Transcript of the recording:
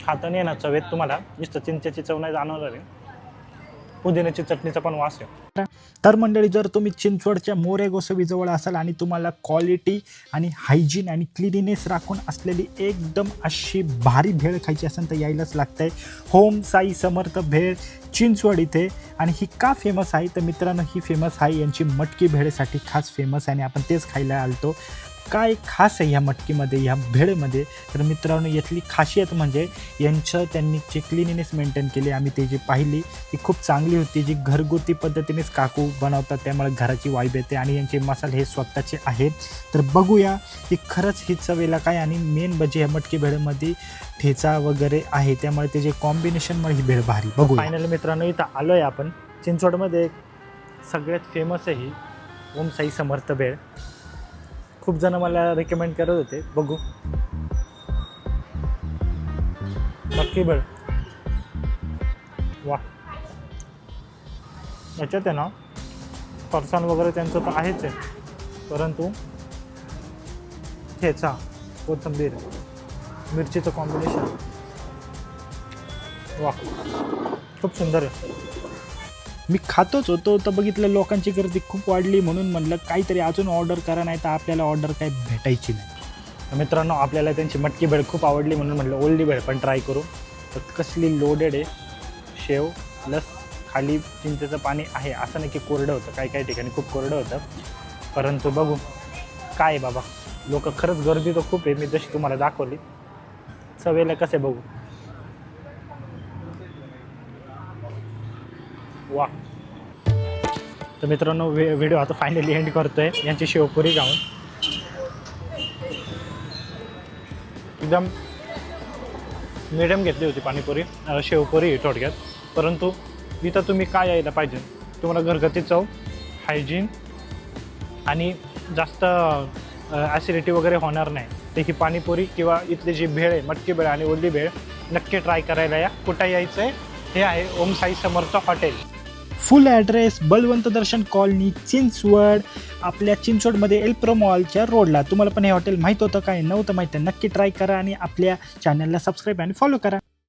हाताने ना चवेत तुम्हाला नुसतं चिंचेची चव नाही जाणवणार आहे, पुदिन्याची चटणीचा पण वास आहे. तर मंडळी, जर तुम्ही चिंचवडच्या मोरे गोसावीजवळ असाल आणि तुम्हाला क्वालिटी आणि हायजीन आणि क्लिनिनेस राखून असलेली एकदम अशी भारी भेळ खायची असेल तर यायलाच लागतंय होम साई समर्थ भेळ चिंचवड इथे. आणि ही का फेमस आहे तर मित्रांनो, ही फेमस आहे यांची मटकी भेळसाठी खास फेमस आहे आणि आपण तेच खायला आलतो. काय खास आहे ह्या मटकीमध्ये, ह्या भेळमध्ये? तर मित्रांनो, यातली खासियत म्हणजे त्यांनी जी क्लिनिनेस मेंटेन केली, आम्ही ती जी पाहिली ती खूप चांगली होती. जी घरगुती पद्धतीनेच काकू बनवतात, त्यामुळे घराची वाईब येते आणि यांचे मसाले हे स्वतःचे आहेत. तर बघूया की खरंच ही चवेला काय. आणि मेन म्हणजे ह्या मटकी भेळमध्ये ठेचा वगैरे आहे, त्यामुळे त्याचे कॉम्बिनेशनमुळे ही भेळ भारी. बघू फायनली मित्रांनो, इथं आलो आहे आपण चिंचवडमध्ये. सगळ्यात फेमस आहे ही ओम साई समर्थ भेळ. खूप जण मला रेकमेंड करत होते. बघू मटकी भेळ, वा. याच्यात आहे ना फरसाण वगैरे त्यांचं तर आहेच आहे, परंतु ठेचा, कोथिंबीर, मिरचीचं कॉम्बिनेशन, वा, खूप सुंदर आहे. मी खातोच होतो तर बघितलं लोकांची गर्दी खूप वाढली, म्हणून म्हणलं काहीतरी अजून ऑर्डर करा, नाही तर आपल्याला ऑर्डर काही भेटायची नाही. मित्रांनो, आपल्याला त्यांची मटकी भेळ खूप आवडली म्हणून म्हटलं ओल्डी भेळ पण ट्राय करू. तर कसली लोडेड आहे, शेव प्लस खाली चिंचेचं पाणी आहे. असं नाही की कोरडं होतं, काही काही ठिकाणी खूप कोरडं होतं, परंतु बघू काय आहे बाबा. लोक खरंच गर्दी तर खूप आहे, मी जशी तुम्हाला दाखवली. चवेला कसे बघू, वा. तर मित्रांनो, व्हिडिओ आता फायनली एंड करतोय यांची शेवपुरी खाऊन. एकदम मिडियम घेतली होती पाणीपुरी, शेवपुरी थोडक्यात. परंतु इथं तुम्ही काय यायला पाहिजे, तुम्हाला घरगुती चव, हायजीन आणि जास्त ॲसिडिटी वगैरे होणार नाही, तर ही पाणीपुरी किंवा इथली जी भेळ आहे, मटकी भेळ आणि ओली भेळ, नक्की ट्राय करायला या. कुठं यायचं आहे, हे आहे ओम साई समर्थ हॉटेल. फुल ॲड्रेस बलवंत दर्शन कॉलनी चिंचवड, आपल्या चिंचवडमध्ये एल्प्रो मॉलच्या रोडला. तुम्हाला पण हे हॉटेल माहीत होतं काय? नव्हतं माहीत आहे, नक्की ट्राय करा आणि आपल्या चॅनलला सबस्क्राईब आणि फॉलो करा.